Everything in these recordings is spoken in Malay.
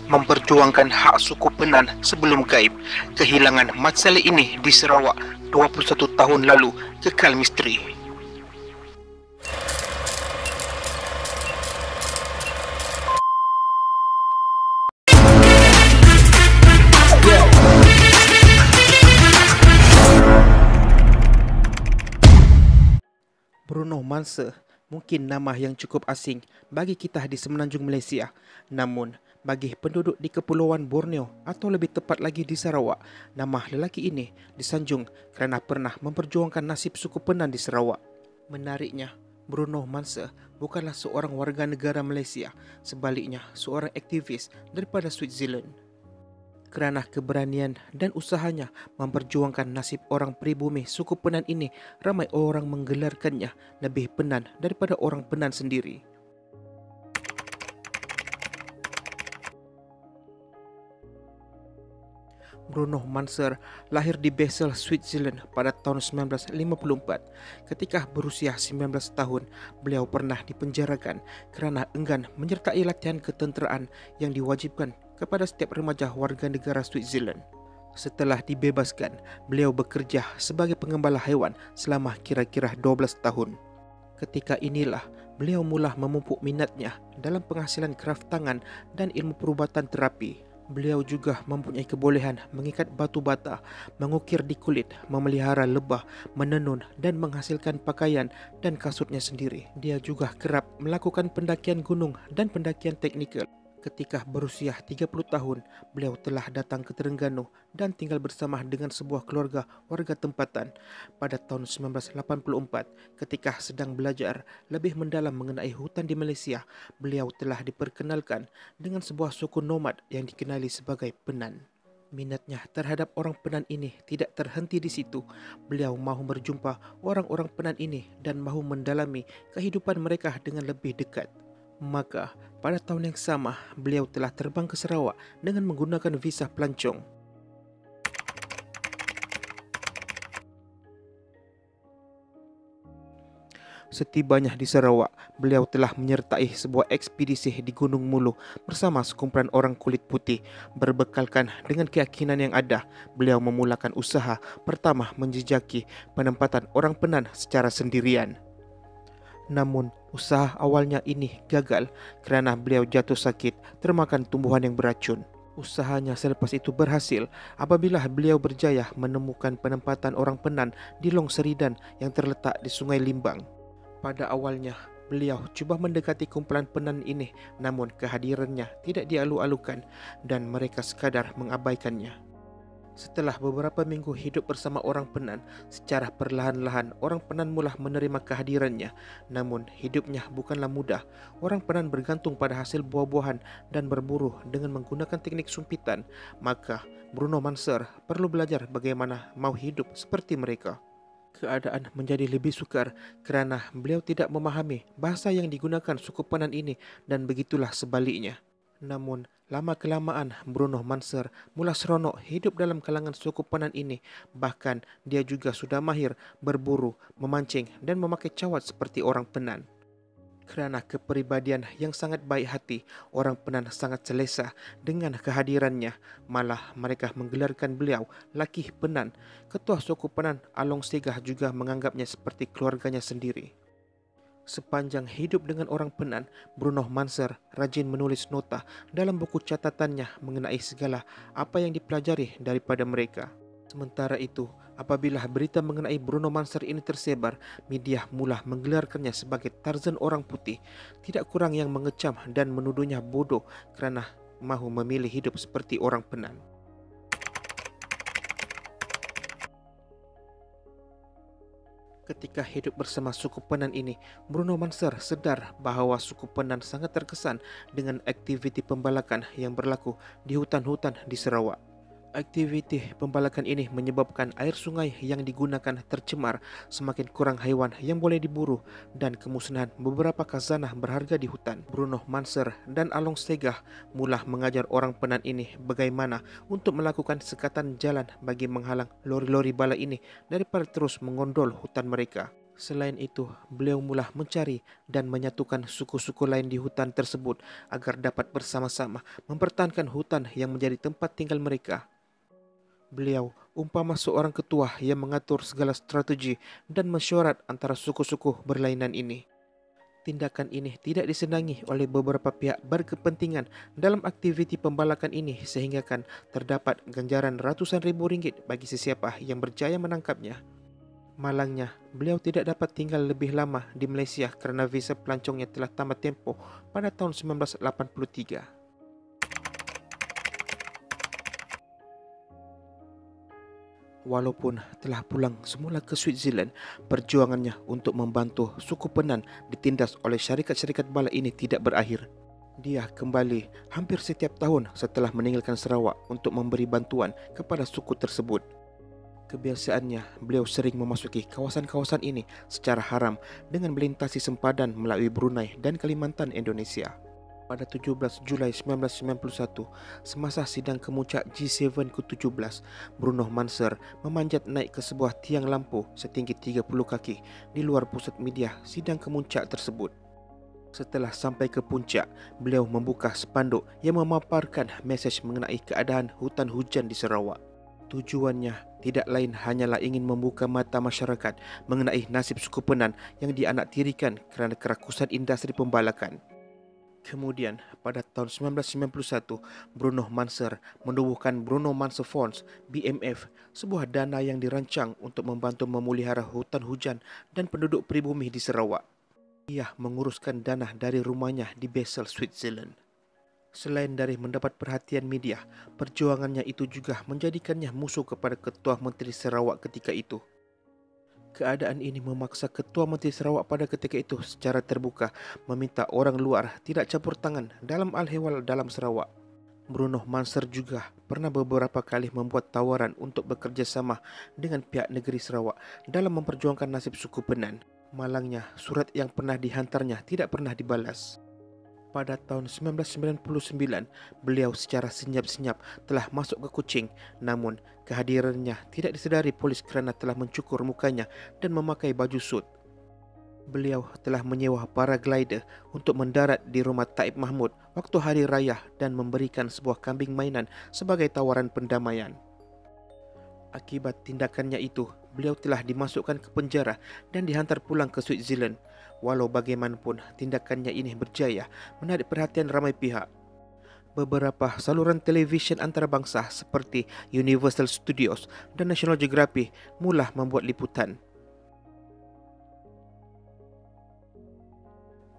memperjuangkan hak suku Penan sebelum gaib. Kehilangan Mat Salleh ini di Sarawak 21 tahun lalu kekal misteri. Bruno Manser mungkin nama yang cukup asing bagi kita di semenanjung Malaysia. Namun, bagi penduduk di Kepulauan Borneo atau lebih tepat lagi di Sarawak, nama lelaki ini disanjung kerana pernah memperjuangkan nasib suku Penan di Sarawak. Menariknya, Bruno Manser bukanlah seorang warga negara Malaysia, sebaliknya seorang aktivis daripada Switzerland. Kerana keberanian dan usahanya memperjuangkan nasib orang pribumi suku Penan ini, ramai orang menggelarkannya lebih Penan daripada orang Penan sendiri. Bruno Manser lahir di Basel, Switzerland pada tahun 1954. Ketika berusia 19 tahun, beliau pernah dipenjarakan kerana enggan menyertai latihan ketenteraan yang diwajibkan kepada setiap remaja warga negara Switzerland. Setelah dibebaskan, beliau bekerja sebagai pengembala haiwan selama kira-kira 12 tahun. Ketika inilah beliau mula memupuk minatnya dalam penghasilan kraft tangan dan ilmu perubatan terapi. Beliau juga mempunyai kebolehan mengikat batu bata, mengukir di kulit, memelihara lebah, menenun dan menghasilkan pakaian dan kasutnya sendiri. Dia juga kerap melakukan pendakian gunung dan pendakian teknikal. Ketika berusia 30 tahun, beliau telah datang ke Terengganu dan tinggal bersama dengan sebuah keluarga warga tempatan. Pada tahun 1984, ketika sedang belajar lebih mendalam mengenai hutan di Malaysia, beliau telah diperkenalkan dengan sebuah suku nomad yang dikenali sebagai Penan. Minatnya terhadap orang Penan ini tidak terhenti di situ. Beliau mahu berjumpa orang-orang Penan ini dan mahu mendalami kehidupan mereka dengan lebih dekat. Maka, pada tahun yang sama, beliau telah terbang ke Sarawak dengan menggunakan visa pelancong. Setibanya di Sarawak, beliau telah menyertai sebuah ekspedisi di Gunung Mulu bersama sekumpulan orang kulit putih. Berbekalkan dengan keyakinan yang ada, beliau memulakan usaha pertama menjejaki penempatan orang Penan secara sendirian. Namun, usaha awalnya ini gagal kerana beliau jatuh sakit termakan tumbuhan yang beracun. Usahanya selepas itu berhasil apabila beliau berjaya menemukan penempatan orang Penan di Long Seridan yang terletak di Sungai Limbang. Pada awalnya, beliau cuba mendekati kumpulan Penan ini, namun kehadirannya tidak dialu-alukan dan mereka sekadar mengabaikannya. Setelah beberapa minggu hidup bersama orang Penan, secara perlahan-lahan orang Penan mula menerima kehadirannya. Namun hidupnya bukanlah mudah. Orang Penan bergantung pada hasil buah-buahan dan berburu dengan menggunakan teknik sumpitan. Maka Bruno Manser perlu belajar bagaimana mau hidup seperti mereka. Keadaan menjadi lebih sukar kerana beliau tidak memahami bahasa yang digunakan suku Penan ini dan begitulah sebaliknya. Namun, lama-kelamaan Bruno Manser mula seronok hidup dalam kalangan suku Penan ini. Bahkan, dia juga sudah mahir berburu, memancing dan memakai cawat seperti orang Penan. Kerana kepribadian yang sangat baik hati, orang Penan sangat selesa dengan kehadirannya. Malah mereka menggelarkan beliau Laki Penan. Ketua suku Penan, Along Segah, juga menganggapnya seperti keluarganya sendiri. Sepanjang hidup dengan orang Penan, Bruno Manser rajin menulis nota dalam buku catatannya mengenai segala apa yang dipelajari daripada mereka. Sementara itu, apabila berita mengenai Bruno Manser ini tersebar, media mula menggelarkannya sebagai Tarzan orang putih. Tidak kurang yang mengecam dan menuduhnya bodoh kerana mahu memilih hidup seperti orang Penan. Ketika hidup bersama suku Penan ini, Bruno Manser sedar bahawa suku Penan sangat terkesan dengan aktiviti pembalakan yang berlaku di hutan-hutan di Sarawak. Aktiviti pembalakan ini menyebabkan air sungai yang digunakan tercemar, semakin kurang haiwan yang boleh diburu dan kemusnahan beberapa khazanah berharga di hutan. Bruno Manser dan Along Segah mula mengajar orang Penan ini bagaimana untuk melakukan sekatan jalan bagi menghalang lori-lori bala ini daripada terus mengondol hutan mereka. Selain itu, beliau mula mencari dan menyatukan suku-suku lain di hutan tersebut agar dapat bersama-sama mempertahankan hutan yang menjadi tempat tinggal mereka. Beliau umpama seorang ketua yang mengatur segala strategi dan mesyuarat antara suku-suku berlainan ini. Tindakan ini tidak disenangi oleh beberapa pihak berkepentingan dalam aktiviti pembalakan ini sehingga kan terdapat ganjaran ratusan ribu ringgit bagi sesiapa yang berjaya menangkapnya. Malangnya, beliau tidak dapat tinggal lebih lama di Malaysia kerana visa pelancongnya telah tamat tempoh pada tahun 1983. Walaupun telah pulang semula ke Switzerland, perjuangannya untuk membantu suku Penan ditindas oleh syarikat-syarikat bala ini tidak berakhir. Dia kembali hampir setiap tahun setelah meninggalkan Sarawak untuk memberi bantuan kepada suku tersebut. Kebiasaannya, beliau sering memasuki kawasan-kawasan ini secara haram dengan melintasi sempadan melalui Brunei dan Kalimantan, Indonesia. Pada 17 Julai 1991, semasa sidang kemuncak G7 ke-17, Bruno Mansur memanjat naik ke sebuah tiang lampu setinggi 30 kaki di luar pusat media sidang kemuncak tersebut. Setelah sampai ke puncak, beliau membuka spanduk yang memaparkan mesej mengenai keadaan hutan hujan di Sarawak. Tujuannya tidak lain hanyalah ingin membuka mata masyarakat mengenai nasib suku Penan yang dianaktirikan kerana kerakusan industri pembalakan. Kemudian, pada tahun 1991, Bruno Mansur menubuhkan Bruno Mansur Funds (BMF), sebuah dana yang dirancang untuk membantu memelihara hutan hujan dan penduduk pribumi di Sarawak. Ia menguruskan dana dari rumahnya di Basel, Switzerland. Selain dari mendapat perhatian media, perjuangannya itu juga menjadikannya musuh kepada Ketua Menteri Sarawak ketika itu. Keadaan ini memaksa Ketua Menteri Sarawak pada ketika itu secara terbuka meminta orang luar tidak campur tangan dalam al-ehwal dalam Sarawak. Bruno Mansur juga pernah beberapa kali membuat tawaran untuk bekerjasama dengan pihak negeri Sarawak dalam memperjuangkan nasib suku Penan. Malangnya, surat yang pernah dihantarnya tidak pernah dibalas. Pada tahun 1999, beliau secara senyap-senyap telah masuk ke Kuching, namun kehadirannya tidak disedari polis kerana telah mencukur mukanya dan memakai baju sut. Beliau telah menyewa paraglider untuk mendarat di rumah Taib Mahmud waktu hari raya dan memberikan sebuah kambing mainan sebagai tawaran pendamaian. Akibat tindakannya itu, beliau telah dimasukkan ke penjara dan dihantar pulang ke Switzerland. Walau bagaimanapun, tindakannya ini berjaya menarik perhatian ramai pihak. Beberapa saluran televisyen antarabangsa seperti Universal Studios dan National Geographic mula membuat liputan.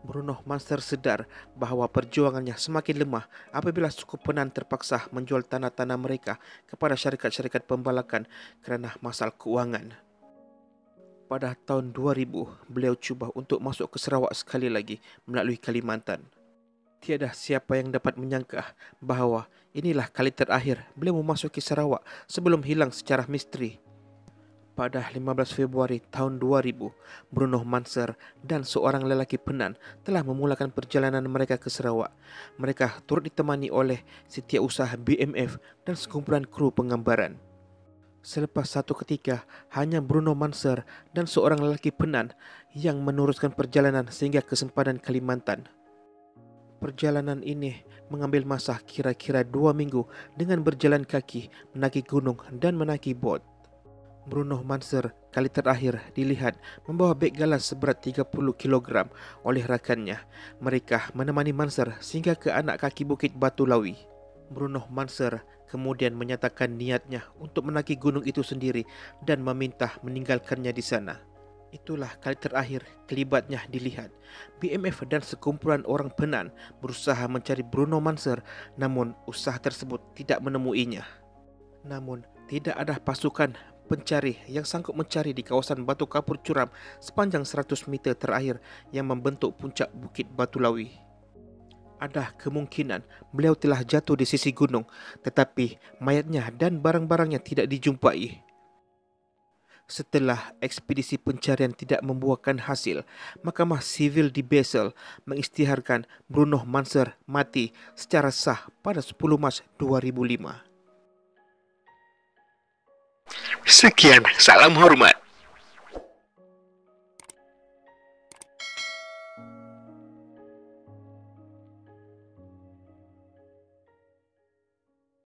Bruno Mansur sedar bahawa perjuangannya semakin lemah apabila suku Penan terpaksa menjual tanah-tanah mereka kepada syarikat-syarikat pembalakan kerana masalah keuangan. Pada tahun 2000, beliau cuba untuk masuk ke Sarawak sekali lagi melalui Kalimantan. Tiada siapa yang dapat menyangka bahawa inilah kali terakhir beliau memasuki Sarawak sebelum hilang secara misteri. Pada 15 Februari tahun 2000, Bruno Mansur dan seorang lelaki Penan telah memulakan perjalanan mereka ke Sarawak. Mereka turut ditemani oleh setiausaha BMF dan sekumpulan kru penggambaran. Selepas satu ketika, hanya Bruno Mansur dan seorang lelaki Penan yang meneruskan perjalanan sehingga ke sempadan Kalimantan. Perjalanan ini mengambil masa kira-kira 2 minggu dengan berjalan kaki, menaki gunung dan menaki bot. Bruno Mansur kali terakhir dilihat membawa beg galas seberat 30 kg oleh rakannya. Mereka menemani Mansur sehingga ke anak kaki bukit Batu Lawi. Bruno Mansur kemudian menyatakan niatnya untuk menaki gunung itu sendiri dan meminta meninggalkannya di sana. Itulah kali terakhir kelibatnya dilihat. BMF dan sekumpulan orang Penan berusaha mencari Bruno Mansur, namun usaha tersebut tidak menemuinya. Namun, tidak ada pasukan pencari yang sanggup mencari di kawasan Batu Kapur Curam sepanjang 100 meter terakhir yang membentuk puncak Bukit Batu Lawi. Ada kemungkinan beliau telah jatuh di sisi gunung, tetapi mayatnya dan barang-barangnya tidak dijumpai. Setelah ekspedisi pencarian tidak membuahkan hasil, Mahkamah Sivil di Basel mengisytiharkan Bruno Mansur mati secara sah pada 10 Mac 2005. Sekian, salam hormat.